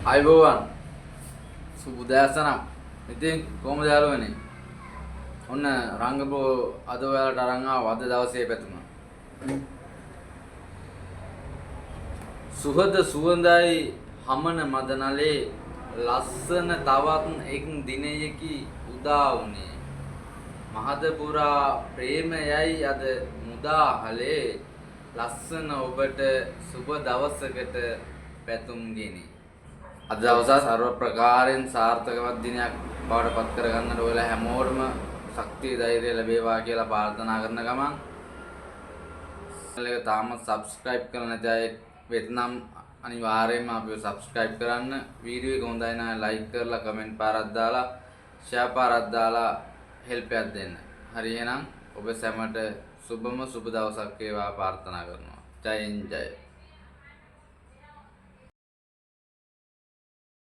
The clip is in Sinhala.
අයිබෝවන් සුබුදෑසනම්. ඉතින් කොහොමද යාළුවනේ? ඔන්න රංගපෝ අද ඔයාලට අරන් ආව අද දවසේ පැතුම. සුහද සුවඳයි හමන මදනලේ ලස්සන තවත් එක් දිනයකි උදා වුණේ. මහද පුරා ප්‍රේමයයි අද මුදාහලේ ලස්සන ඔබට සුබ දවසකට පැතුම් ගෙනේ. අද දවස සර්ව ප්‍රකාරයෙන් සාර්ථකවත් දිනයක් බවට පත් කරගන්නට ඔයාලා හැමෝටම ශක්තිය ධෛර්යය ලැබේවා කියලා ප්‍රාර්ථනා කරන ගමන් channel එක තාම subscribe කරලා නැති අය වෙත්නම් අනිවාර්යයෙන්ම අපිව subscribe කරන්න. වීඩියෝ එක හොඳයි නම් like කරලා comment පාරක් දාලා share පාරක් දාලා help එකක් දෙන්න. හරි එහෙනම් ඔබ සැමට සුබම සුබ දවසක් වේවා ප්‍රාර්ථනා කරනවා. ජයෙන් ජය.